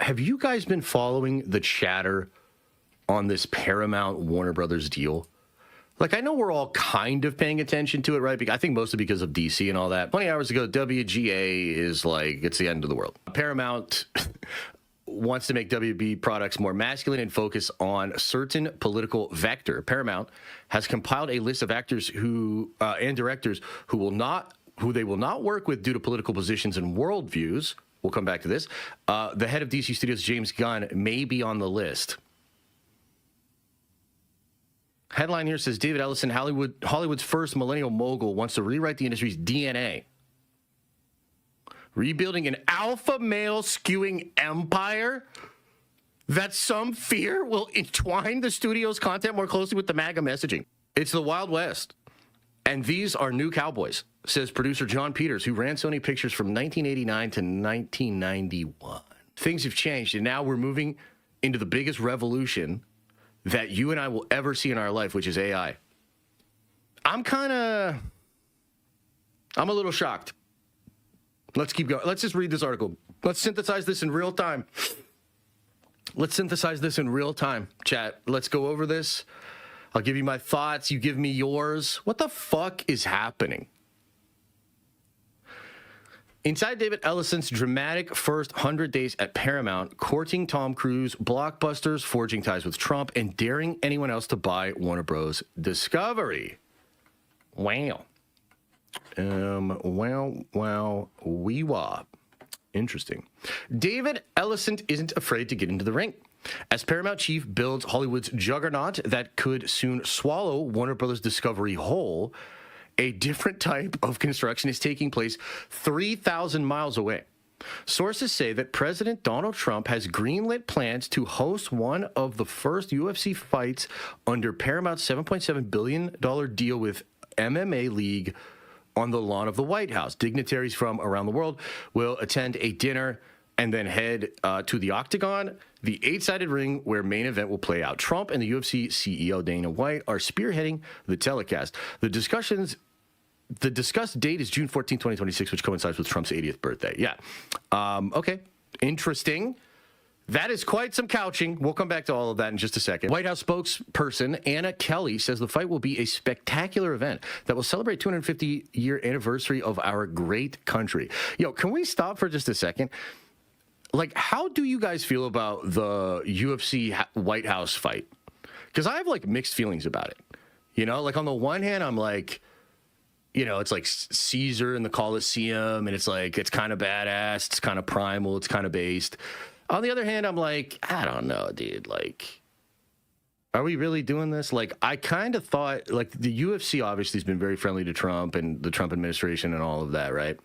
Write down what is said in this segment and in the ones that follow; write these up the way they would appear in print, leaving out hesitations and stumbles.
have you guys been following the chatter on this Paramount Warner Brothers deal? Like, I know we're all kind of paying attention to it, right? I think mostly because of DC and all that. 20 hours ago, WGA is like, it's the end of the world. Paramount wants to make WB products more masculine and focus on a certain political vector. Paramount has compiled a list of actors who and directors who they will not work with due to political positions and worldviews. We'll come back to this. The head of DC Studios, James Gunn, may be on the list. Headline here says David Ellison, Hollywood's first millennial mogul, wants to rewrite the industry's DNA. Rebuilding an alpha male skewing empire that some fear will entwine the studio's content more closely with the MAGA messaging. It's the Wild West. And these are new cowboys, says producer John Peters, who ran Sony Pictures from 1989 to 1991. Things have changed, and now we're moving into the biggest revolution that you and I will ever see in our life, which is AI. I'm a little shocked. Let's keep going. Let's just read this article. Let's synthesize this in real time. Chat. Let's go over this. I'll give you my thoughts. You give me yours. What the fuck is happening? Inside David Ellison's dramatic first 100 days at Paramount, courting Tom Cruise, blockbusters, forging ties with Trump, and daring anyone else to buy Warner Bros. Discovery. Wow. Interesting. David Ellison isn't afraid to get into the ring. As Paramount chief builds Hollywood's juggernaut that could soon swallow Warner Bros. Discovery whole, a different type of construction is taking place 3,000 miles away. Sources say that President Donald Trump has greenlit plans to host one of the first UFC fights under Paramount's $7.7 billion deal with MMA League on the lawn of the White House. Dignitaries from around the world will attend a dinner and then head to the Octagon, the 8-sided ring where main event will play out. Trump and the UFC CEO Dana White are spearheading the telecast. The discussed date is June 14, 2026, which coincides with Trump's 80th birthday. Yeah. Okay. Interesting. That is quite some couching. We'll come back to all of that in just a second. White House spokesperson Anna Kelly says the fight will be a spectacular event that will celebrate 250-year anniversary of our great country. Yo, can we stop for just a second? Like, how do you guys feel about the UFC White House fight? Because I have, like, mixed feelings about it. You know, like, on the one hand, I'm like, you know, it's like Caesar in the Colosseum, and it's like, it's kind of badass, it's kind of primal, it's kind of based. On the other hand, I'm like, I don't know, dude. Like, are we really doing this? Like, I kind of thought, like, the UFC obviously has been very friendly to Trump and the Trump administration and all of that, right?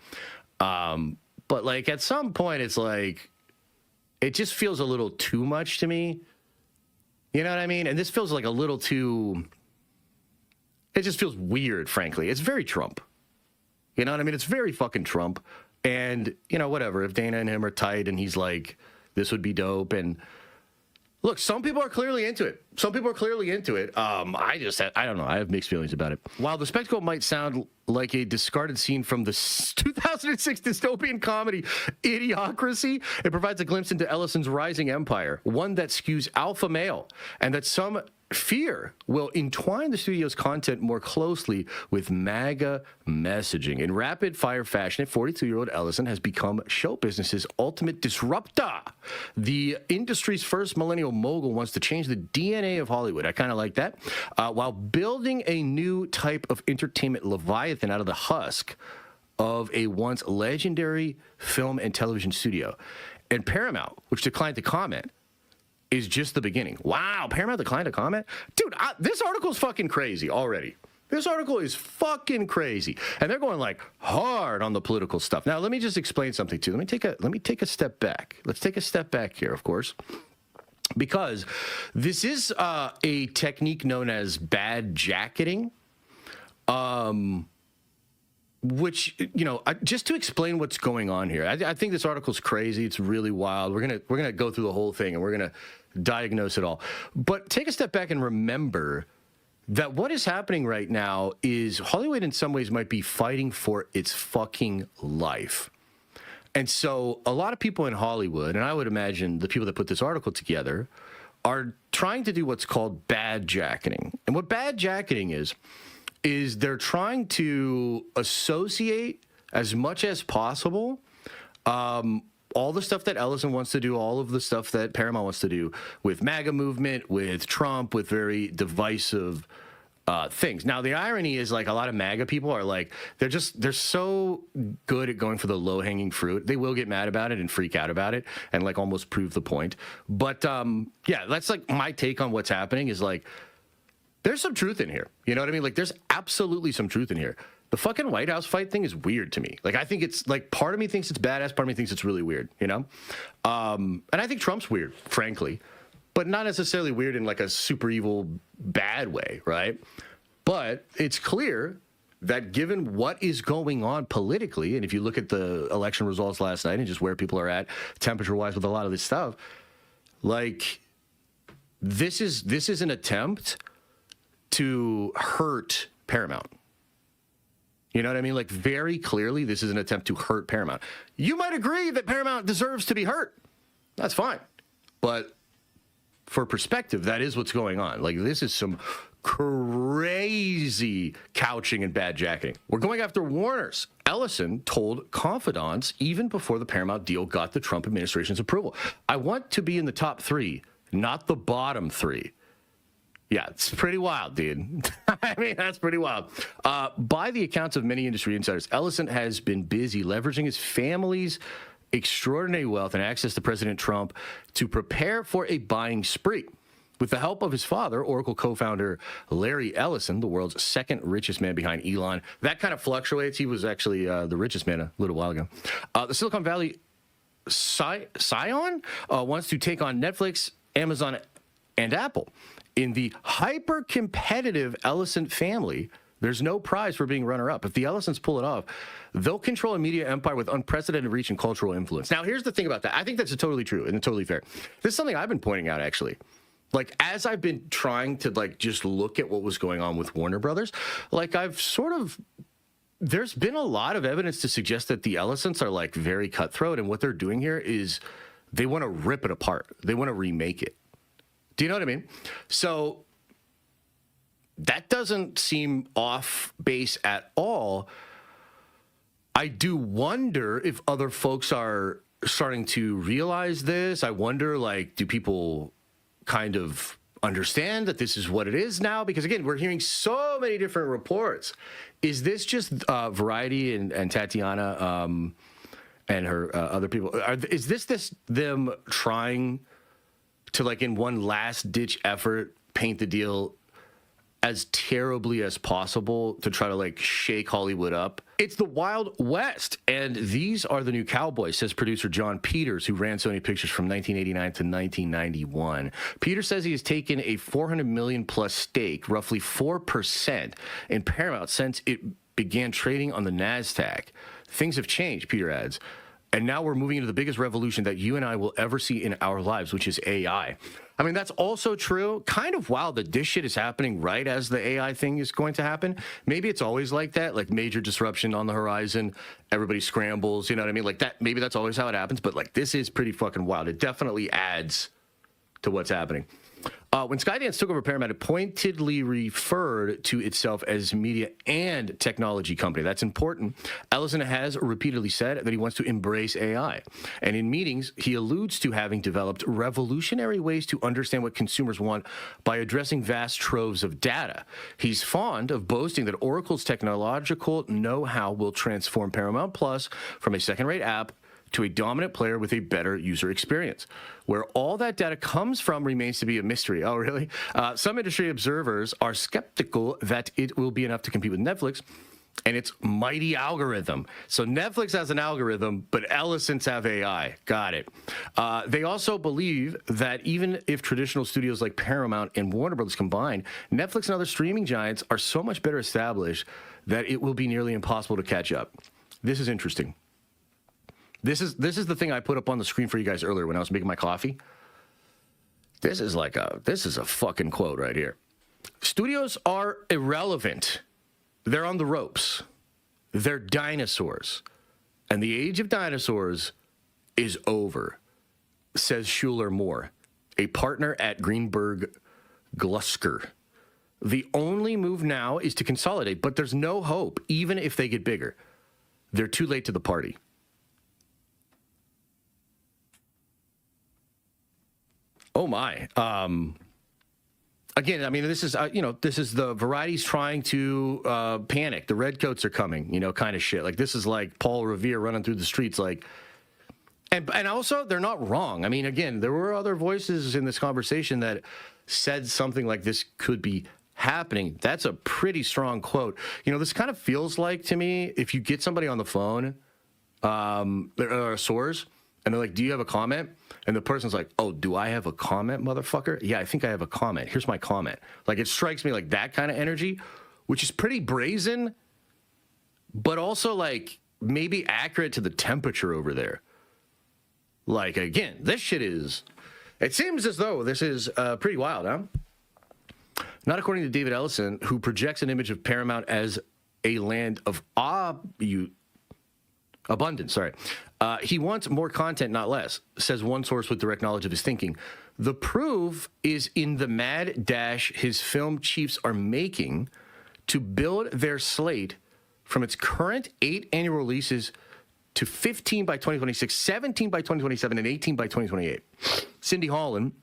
But, like, at some point, it's like, it just feels a little too much to me. You know what I mean? And this feels like a little too, it just feels weird, frankly. It's very Trump. You know what I mean? It's very fucking Trump. And, you know, whatever. If Dana and him are tight and he's like, this would be dope. And look, some people are clearly into it. I don't know. I have mixed feelings about it. While the spectacle might sound like a discarded scene from the 2006 dystopian comedy Idiocracy, it provides a glimpse into Ellison's rising empire, one that skews alpha male, and that some fear will entwine the studio's content more closely with MAGA messaging. In rapid-fire fashion, 42-year-old Ellison has become show business's ultimate disruptor. The industry's first millennial mogul wants to change the DNA of Hollywood. I kind of like that. While building a new type of entertainment leviathan out of the husk of a once legendary film and television studio. And Paramount, which declined to comment, is just the beginning. Wow, Paramount declined to comment? Dude, this article is fucking crazy already. This article is fucking crazy. And they're going like hard on the political stuff. Now, let me just explain something too. Let me take a step back. Let's take a step back here, of course. Because this is a technique known as bad jacketing. Which, you know, just to explain what's going on here, I think this article's crazy. It's really wild. We're gonna go through the whole thing and we're gonna diagnose it all. But take a step back and remember that what is happening right now is Hollywood in some ways might be fighting for its fucking life. And so a lot of people in Hollywood, and I would imagine the people that put this article together, are trying to do what's called bad jacketing. And what bad jacketing is they're trying to associate as much as possible all the stuff that Ellison wants to do, all of the stuff that Paramount wants to do with MAGA movement, with Trump, with very divisive things. Now, the irony is, like, a lot of MAGA people are like, they're so good at going for the low-hanging fruit. They will get mad about it and freak out about it and, like, almost prove the point. But, yeah, that's, like, my take on what's happening is, like, there's some truth in here. You know what I mean? Like, there's absolutely some truth in here. The fucking White House fight thing is weird to me. Like, I think it's, like, part of me thinks it's badass, part of me thinks it's really weird, you know? And I think Trump's weird, frankly. But not necessarily weird in, like, a super evil, bad way, right? But it's clear that given what is going on politically, and if you look at the election results last night and just where people are at temperature-wise with a lot of this stuff, like, this is an attempt to hurt Paramount. You know what I mean? Like, very clearly, this is an attempt to hurt Paramount. You might agree that Paramount deserves to be hurt. That's fine. But for perspective, that is what's going on. Like, this is some crazy couching and bad jacketing. We're going after Warner's. Ellison told confidants even before the Paramount deal got the Trump administration's approval. I want to be in the top 3, not the bottom 3. Yeah, it's pretty wild, dude. I mean, that's pretty wild. By the accounts of many industry insiders, Ellison has been busy leveraging his family's extraordinary wealth and access to President Trump to prepare for a buying spree. With the help of his father, Oracle co-founder Larry Ellison, the world's second richest man behind Elon. That kind of fluctuates. He was actually the richest man a little while ago. The Silicon Valley Scion wants to take on Netflix, Amazon, and Apple. In the hyper-competitive Ellison family, there's no prize for being runner-up. If the Ellisons pull it off, they'll control a media empire with unprecedented reach and cultural influence. Now, here's the thing about that. I think that's totally true and totally fair. This is something I've been pointing out, actually. Like, as I've been trying to, like, just look at what was going on with Warner Brothers, like, there's been a lot of evidence to suggest that the Ellisons are, like, very cutthroat, and what they're doing here is they want to rip it apart. They want to remake it. Do you know what I mean? So that doesn't seem off base at all. I do wonder if other folks are starting to realize this. I wonder, like, do people kind of understand that this is what it is now? Because, again, we're hearing so many different reports. Is this just Variety and Tatiana and her other people? Is this them trying to, like, in one last-ditch effort, paint the deal as terribly as possible to try to, like, shake Hollywood up? It's the Wild West, and these are the new cowboys, says producer John Peters, who ran Sony Pictures from 1989 to 1991. Peters says he has taken a $400 million-plus stake, roughly 4%, in Paramount since it began trading on the NASDAQ. Things have changed, Peter adds. And now we're moving into the biggest revolution that you and I will ever see in our lives, which is AI. I mean, that's also true. Kind of wild that this shit is happening right as the AI thing is going to happen. Maybe it's always like that, like major disruption on the horizon. Everybody scrambles, you know what I mean? Like that. Maybe that's always how it happens. But, like, this is pretty fucking wild. It definitely adds to what's happening. When Skydance took over Paramount, it pointedly referred to itself as media and technology company. That's important. Ellison has repeatedly said that he wants to embrace AI. And in meetings, he alludes to having developed revolutionary ways to understand what consumers want by addressing vast troves of data. He's fond of boasting that Oracle's technological know-how will transform Paramount Plus from a second-rate app to a dominant player with a better user experience. Where all that data comes from remains to be a mystery. Oh, really? Some industry observers are skeptical that it will be enough to compete with Netflix and its mighty algorithm. So Netflix has an algorithm, but Ellisons have AI. Got it. They also believe that even if traditional studios like Paramount and Warner Brothers combine, Netflix and other streaming giants are so much better established that it will be nearly impossible to catch up. This is interesting. This is the thing I put up on the screen for you guys earlier when I was making my coffee. This is a fucking quote right here. Studios are irrelevant. They're on the ropes. They're dinosaurs. and the age of dinosaurs is over, says Schuler Moore, a partner at Greenberg Glusker. The only move now is to consolidate, but there's no hope, even if they get bigger. They're too late to the party. Oh, my. Again, I mean, this is, this is the variety's trying to panic. The redcoats are coming, kind of shit. Like, this is like Paul Revere running through the streets, like, and also, they're not wrong. I mean, again, there were other voices in this conversation that said something like this could be happening. That's a pretty strong quote. This kind of feels like, to me, if you get somebody on the phone, they're a source, and they're like, do you have a comment? And the person's like, oh, do I have a comment, motherfucker? Yeah, I think I have a comment. Here's my comment. Like, it strikes me like that kind of energy, which is pretty brazen, but also, like, maybe accurate to the temperature over there. Like, again, this shit is... It seems as though this is pretty wild, huh? Not according to David Ellison, who projects an image of Paramount as a land of abundance. He wants more content, not less, says one source with direct knowledge of his thinking. The proof is in the mad dash his film chiefs are making to build their slate from its current 8 annual releases to 15 by 2026, 17 by 2027, and 18 by 2028. Cindy Holland,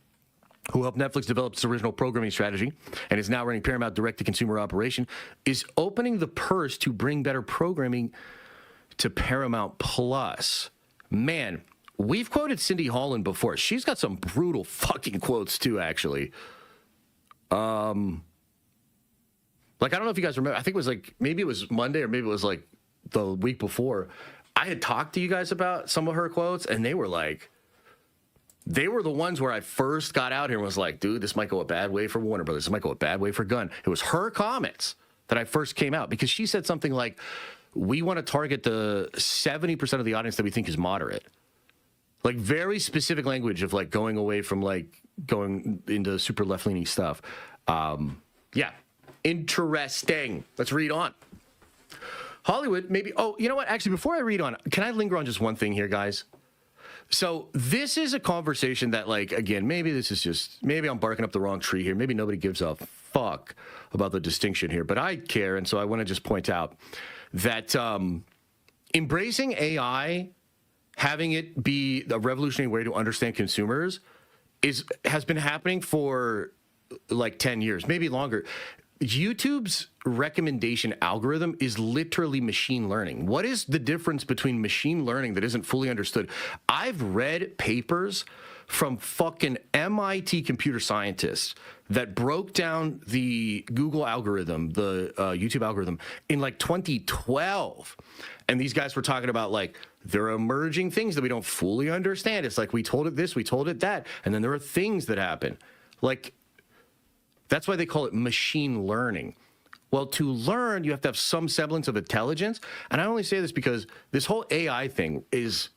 who helped Netflix develop its original programming strategy and is now running Paramount direct-to-consumer operation, is opening the purse to bring better programming to Paramount Plus. Man, we've quoted Cindy Holland before. She's got some brutal fucking quotes, too, actually. I don't know if you guys remember. I think it was maybe it was Monday or maybe it was the week before. I had talked to you guys about some of her quotes, and they were the ones where I first got out here and was like, dude, this might go a bad way for Warner Brothers. This might go a bad way for Gunn. It was her comments that I first came out, because she said something like, we want to target the 70% of the audience that we think is moderate. Like, very specific language of going away from going into super left-leaning stuff. Yeah, interesting. Let's read on. Hollywood, maybe. Oh, you know what? Actually, before I read on, can I linger on just one thing here, guys? So this is a conversation that, again, maybe I'm barking up the wrong tree here. Maybe nobody gives a fuck about the distinction here, but I care, and so I want to just point out that embracing AI, having it be a revolutionary way to understand consumers, has been happening for 10 years, maybe longer. YouTube's recommendation algorithm is literally machine learning. What is the difference between machine learning that isn't fully understood? I've read papers from fucking MIT computer scientists that broke down the Google algorithm, the YouTube algorithm, in 2012. And these guys were talking about there are emerging things that we don't fully understand. It's we told it this, we told it that, and then there are things that happen. That's why they call it machine learning. Well, to learn, you have to have some semblance of intelligence. And I only say this because this whole AI thing is,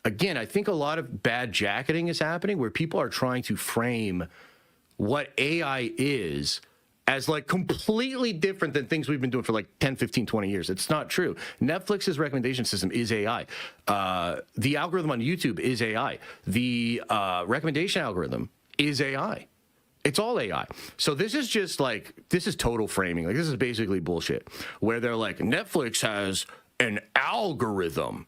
again, I think a lot of bad jacketing is happening where people are trying to frame what AI is as completely different than things we've been doing for 10, 15, 20 years. It's not true. Netflix's recommendation system is AI. The algorithm on YouTube is AI. The recommendation algorithm is AI. It's all AI. So this is just this is total framing. This is basically bullshit where they're Netflix has an algorithm,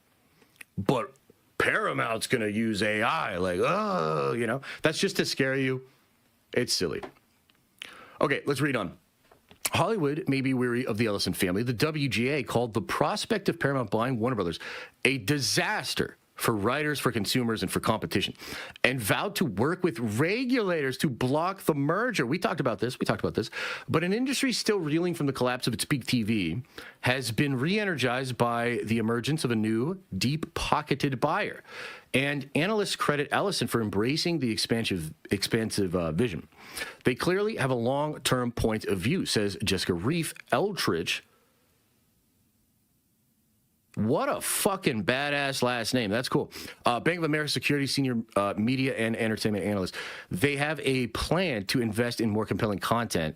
but Paramount's going to use AI. That's just to scare you. It's silly. Okay, let's read on. Hollywood may be weary of the Ellison family. The WGA called the prospect of Paramount buying Warner Brothers a disaster for writers, for consumers, and for competition, and vowed to work with regulators to block the merger. We talked about this. But an industry still reeling from the collapse of its peak TV has been re-energized by the emergence of a new, deep-pocketed buyer. And analysts credit Ellison for embracing the expansive vision. They clearly have a long-term point of view, says Jessica Reif Eldridge. What a fucking badass last name. That's cool. Bank of America Securities Senior Media and Entertainment Analyst. They have a plan to invest in more compelling content,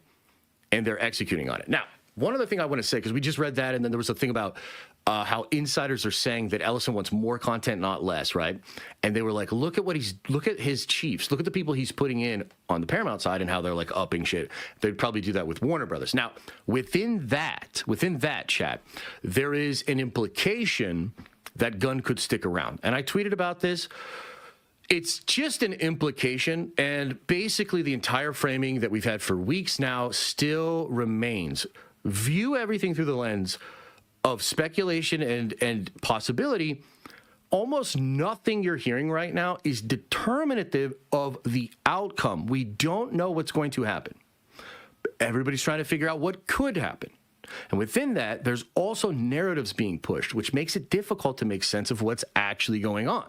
and they're executing on it. Now, one other thing I want to say, because we just read that, and then there was a thing about how insiders are saying that Ellison wants more content, not less, right? And they were like, look at his chiefs, look at the people he's putting in on the Paramount side and how they're like upping shit. They'd probably do that with Warner Brothers. Now, within that chat, there is an implication that Gunn could stick around. And I tweeted about this. It's just an implication, and basically the entire framing that we've had for weeks now still remains. View everything through the lens of speculation and possibility. Almost nothing you're hearing right now is determinative of the outcome. We don't know what's going to happen. Everybody's trying to figure out what could happen. And within that, there's also narratives being pushed, which makes it difficult to make sense of what's actually going on,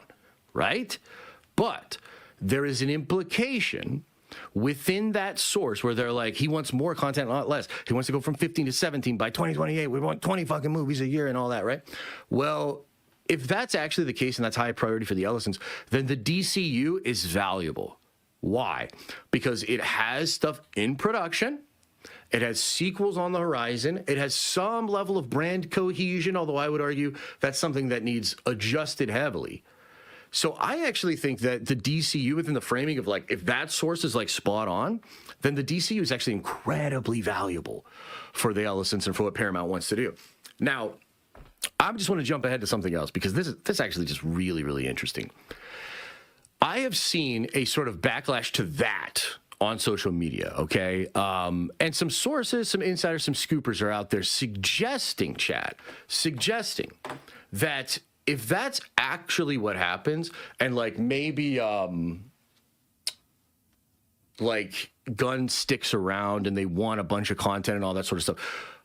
right? But there is an implication within that source where they're like, he wants more content, not less. He wants to go from 15 to 17 by 2028. We want 20 fucking movies a year and all that, right? Well, if that's actually the case and that's high priority for the Ellisons, then the DCU is valuable. Why? Because it has stuff in production. It has sequels on the horizon. It has some level of brand cohesion, although I would argue that's something that needs adjusted heavily. So I actually think that the DCU within the framing of like, if that source is like spot on, then the DCU is actually incredibly valuable for the Ellisons and for what Paramount wants to do. Now, I just want to jump ahead to something else because this is actually just really, really interesting. I have seen a sort of backlash to that on social media, okay? And some sources, some insiders, some scoopers are out there suggesting that if that's actually what happens, and like maybe like Gunn sticks around and they want a bunch of content and all that sort of stuff,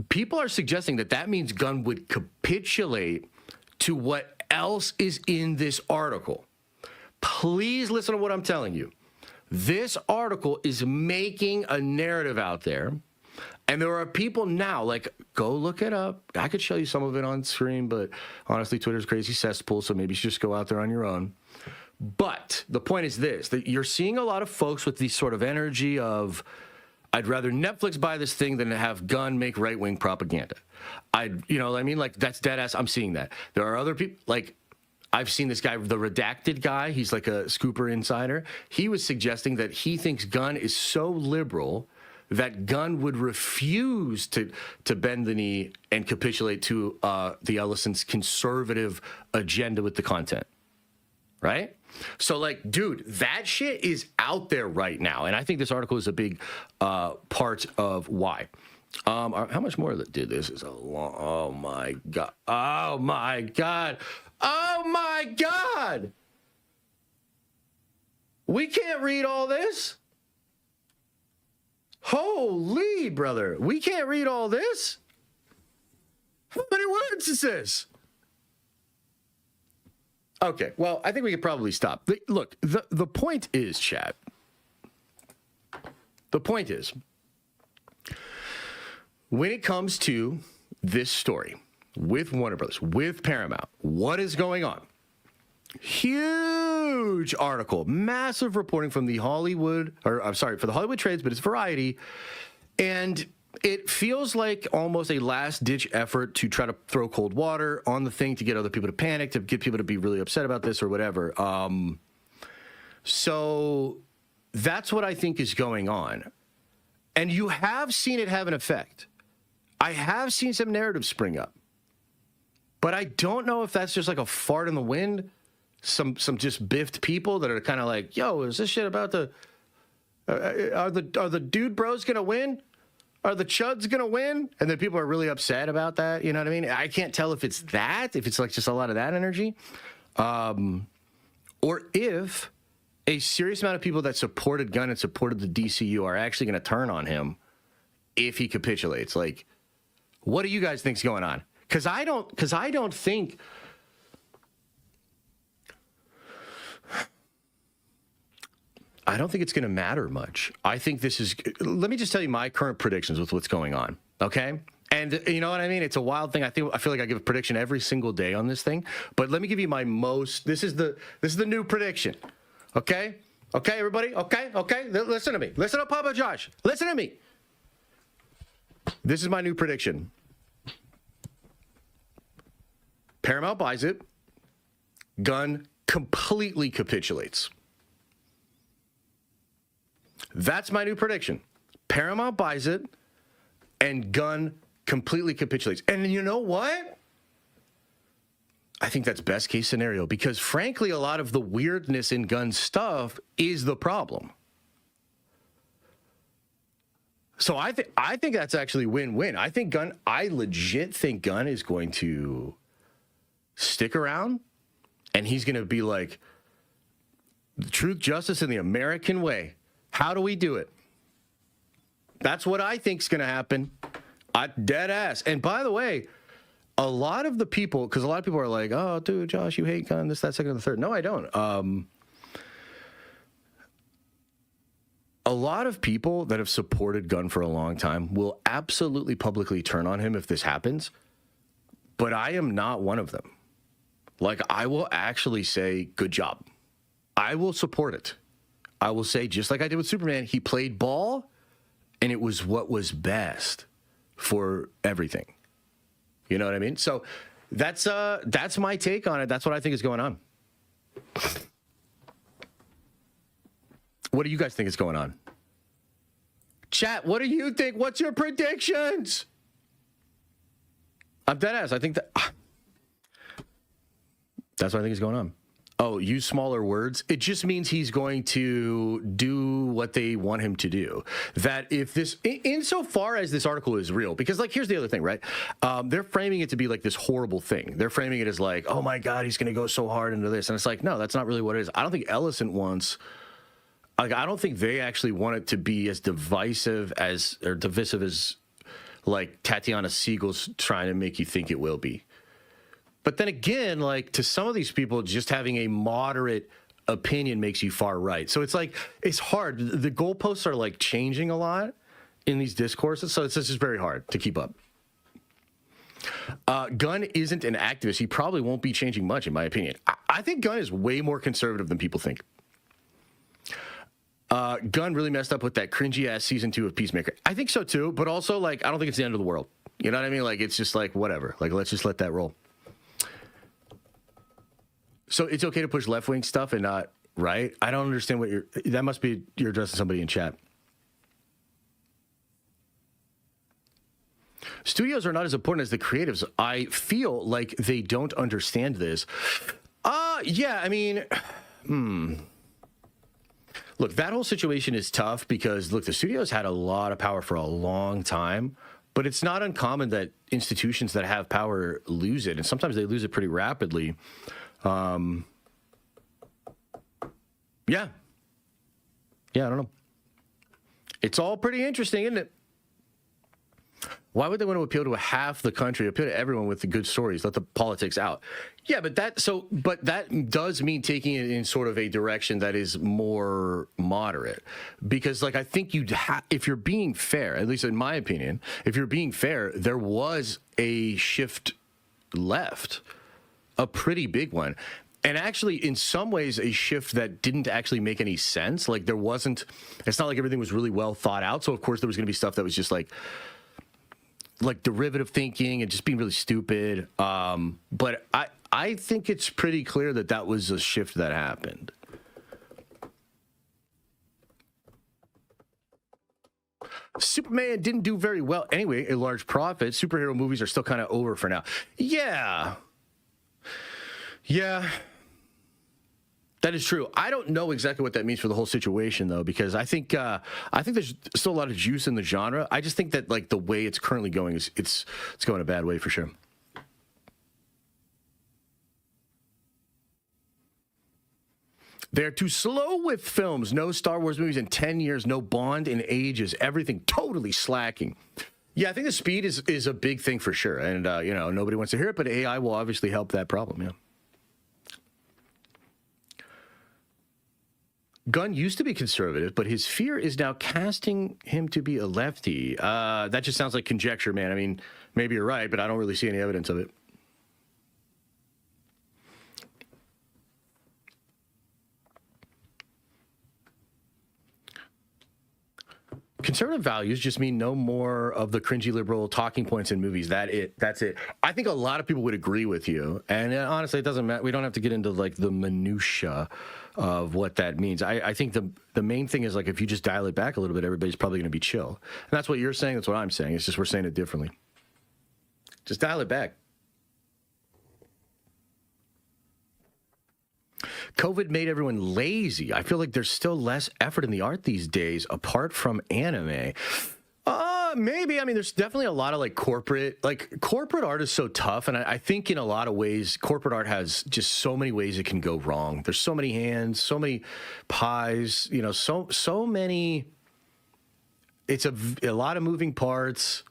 people are suggesting that that means Gunn would capitulate to what else is in this article. Please listen to what I'm telling you. This article is making a narrative out there. And there are people now, like, go look it up. I could show you some of it on screen, but honestly, Twitter's a crazy cesspool, so maybe you should just go out there on your own. But the point is this, that you're seeing a lot of folks with this sort of energy of, I'd rather Netflix buy this thing than to have Gunn make right-wing propaganda. You know what I mean? Like, that's dead ass. I'm seeing that. There are other people, like, I've seen this guy, the redacted guy. He's like a scooper insider. He was suggesting that he thinks Gunn is so liberal that Gunn would refuse to bend the knee and capitulate to the Ellison's conservative agenda with the content, right? So, like, dude, that shit is out there right now, and I think this article is a big part of why. How much more did this? Is a long. Oh my god! Oh my god! Oh my god! We can't read all this. Holy brother, we can't read all this? How many words is this? Okay, well, I think we could probably stop. Look, the point is, chat. The point is, when it comes to this story with Warner Brothers, with Paramount, what is going on? Huge article, massive reporting from the Hollywood, or I'm sorry, for the Hollywood Trades, but it's Variety. And it feels like almost a last-ditch effort to try to throw cold water on the thing to get other people to panic, to get people to be really upset about this or whatever. So that's what I think is going on. And you have seen it have an effect. I have seen some narratives spring up. But I don't know if that's just like a fart in the wind. Some just biffed people that are kind of like, yo, is this shit about the are the dude bros gonna win? Are the chuds gonna win? And then people are really upset about that. You know what I mean? I can't tell if it's that, if it's like just a lot of that energy, or if a serious amount of people that supported Gunn and supported the DCU are actually gonna turn on him if he capitulates. Like, what do you guys think's going on? Because I don't think. I don't think it's going to matter much. I think this is, let me just tell you my current predictions with what's going on, okay? And you know what I mean? It's a wild thing. I feel like I give a prediction every single day on this thing, but let me give you my most, this is the new prediction, okay? Okay, everybody? Okay? Listen to me. Listen to Papa Josh. Listen to me. This is my new prediction. Paramount buys it. Gunn completely capitulates. That's my new prediction. Paramount buys it, and Gunn completely capitulates. And you know what? I think that's best case scenario because, frankly, a lot of the weirdness in Gunn's stuff is the problem. So I think that's actually win-win. I legit think Gunn is going to stick around, and he's going to be like, the truth, justice, and the American way. How do we do it? That's what I think's going to happen. Dead ass. And by the way, a lot of the people, because a lot of people are like, oh, dude, Josh, you hate Gunn, this, that, second, and the third. No, I don't. A lot of people that have supported Gunn for a long time will absolutely publicly turn on him if this happens, but I am not one of them. Like, I will actually say, good job. I will support it. I will say, just like I did with Superman, he played ball, and it was what was best for everything. You know what I mean? So that's my take on it. That's what I think is going on. What do you guys think is going on? Chat, what do you think? What's your predictions? I'm dead ass. I think that's what I think is going on. Oh, use smaller words. It just means he's going to do what they want him to do. That if this, insofar as this article is real, because like, here's the other thing, right? They're framing it to be like this horrible thing. They're framing it as like, oh my God, he's going to go so hard into this. And it's like, no, that's not really what it is. I don't think Ellison wants, like, I don't think they actually want it to be as divisive as like Tatiana Siegel's trying to make you think it will be. But then again, like, to some of these people, just having a moderate opinion makes you far right. So it's like, it's hard. The goalposts are like changing a lot in these discourses. So it's just very hard to keep up. Gunn isn't an activist. He probably won't be changing much, in my opinion. I think Gunn is way more conservative than people think. Gunn really messed up with that cringy ass season 2 of Peacemaker. I think so too, but also, like, I don't think it's the end of the world. You know what I mean? Like, it's just like, whatever. Like, let's just let that roll. So it's okay to push left-wing stuff and not right? I don't understand what that must be you're addressing somebody in chat. Studios are not as important as the creatives. I feel like they don't understand this. Yeah, I mean, Look, that whole situation is tough because, look, the studios had a lot of power for a long time, but it's not uncommon that institutions that have power lose it, and sometimes they lose it pretty rapidly. Yeah, I don't know. It's all pretty interesting, isn't it? Why would they want to appeal to half the country, appeal to everyone with the good stories, let the politics out? Yeah, but that does mean taking it in sort of a direction that is more moderate. Because, like, I think if you're being fair, at least in my opinion, if you're being fair, there was a shift left, a pretty big one. And actually, in some ways, a shift that didn't actually make any sense. Like, it's not like everything was really well thought out. So, of course, there was going to be stuff that was just like derivative thinking and just being really stupid. But I think it's pretty clear that was a shift that happened. Superman didn't do very well. Anyway, a large profit. Superhero movies are still kind of over for now. Yeah. That is true. I don't know exactly what that means for the whole situation, though, because I think there's still a lot of juice in the genre. I just think that, like, the way it's currently going is it's going a bad way for sure. They're too slow with films. No Star Wars movies in 10 years. No Bond in ages. Everything totally slacking. Yeah, I think the speed is a big thing for sure. And, nobody wants to hear it, but AI will obviously help that problem, yeah. Gunn used to be conservative, but his fear is now casting him to be a lefty. That just sounds like conjecture, man. I mean, maybe you're right, but I don't really see any evidence of it. conservative values just mean no more of the cringy liberal talking points in movies. That's it. I think a lot of people would agree with you. And honestly, it doesn't matter. We don't have to get into like the minutia of what that means. I think the main thing is like if you just dial it back a little bit, everybody's probably going to be chill. And that's what you're saying. That's what I'm saying. It's just we're saying it differently. Just dial it back. COVID made everyone lazy. I feel like there's still less effort in the art these days apart from anime. Maybe. I mean, there's definitely a lot of like corporate art is so tough. And I think in a lot of ways, corporate art has just so many ways it can go wrong. There's so many hands, so many pies, you know, so many. It's a lot of moving parts.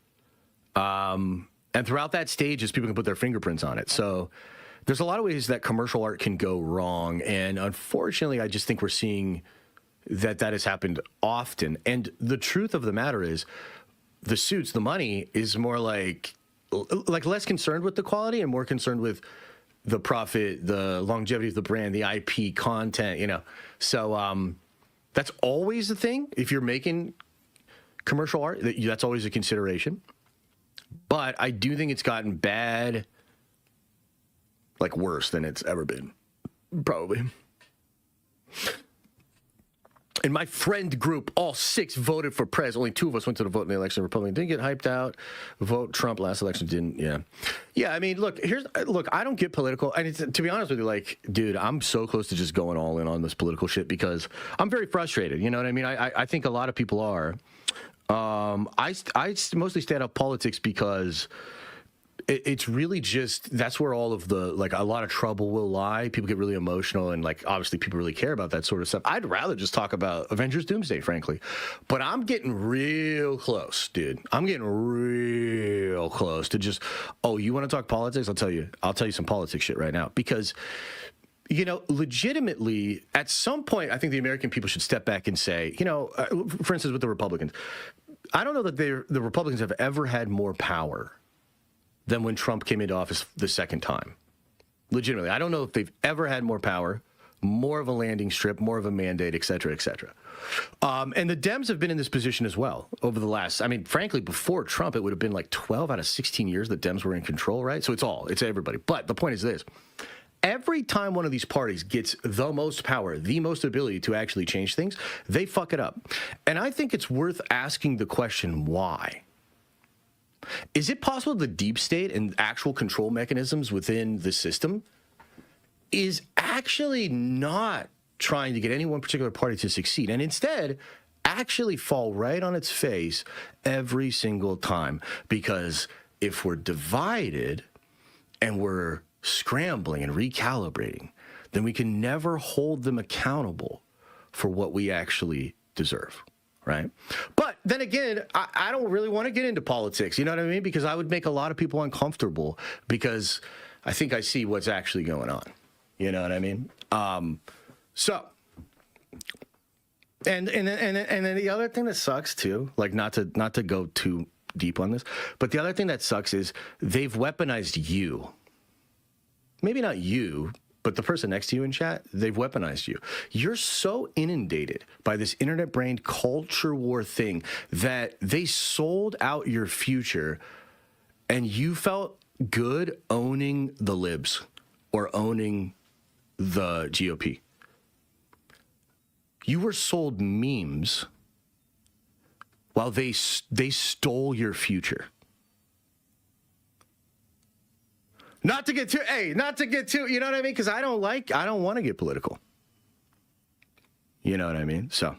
And throughout that stage, people can put their fingerprints on it. So there's a lot of ways that commercial art can go wrong. And unfortunately, I just think we're seeing that has happened often. And the truth of the matter is the suits, the money is more like less concerned with the quality and more concerned with the profit, the longevity of the brand, the IP content, you know. So that's always the thing. If you're making commercial art, that's always a consideration. But I do think it's gotten bad, like worse than it's ever been, probably. In my friend group, all 6 voted for Prez. Only 2 of us went to the vote in the election. Republican didn't get hyped out. Vote Trump last election didn't. Yeah. I mean, look. I don't get political, and to be honest with you, like, dude, I'm so close to just going all in on this political shit because I'm very frustrated. You know what I mean? I think a lot of people are. I mostly stand up politics because it's really just that's where all of the like a lot of trouble will lie. People get really emotional and like obviously people really care about that sort of stuff. I'd rather just talk about Avengers Doomsday, frankly, but I'm getting real close, dude. I'm getting real close to just you want to talk politics? I'll tell you some politics shit right now because. You know, legitimately, at some point, I think the American people should step back and say, you know, for instance, with the Republicans, I don't know that the Republicans have ever had more power than when Trump came into office the second time. Legitimately, I don't know if they've ever had more power, more of a landing strip, more of a mandate, et cetera, et cetera. And the Dems have been in this position as well over the last, I mean, frankly, before Trump, it would have been like 12 out of 16 years that Dems were in control, right? So it's everybody. But the point is this. Every time one of these parties gets the most power, the most ability to actually change things, they fuck it up. And I think it's worth asking the question, why? Is it possible the deep state and actual control mechanisms within the system is actually not trying to get any one particular party to succeed and instead actually fall right on its face every single time? Because if we're divided and we're scrambling and recalibrating, then we can never hold them accountable for what we actually deserve, right? But then again, I don't really want to get into politics, you know what I mean? Because I would make a lot of people uncomfortable because I think I see what's actually going on, you know what I mean? So, and then the other thing that sucks too, like not to go too deep on this, but the other thing that sucks is they've weaponized you. Maybe not you, but the person next to you in chat, they've weaponized you. You're so inundated by this internet-brained culture war thing that they sold out your future and you felt good owning the libs or owning the GOP. You were sold memes while they stole your future. Not to get too, you know what I mean? Because I don't want to get political. You know what I mean? So.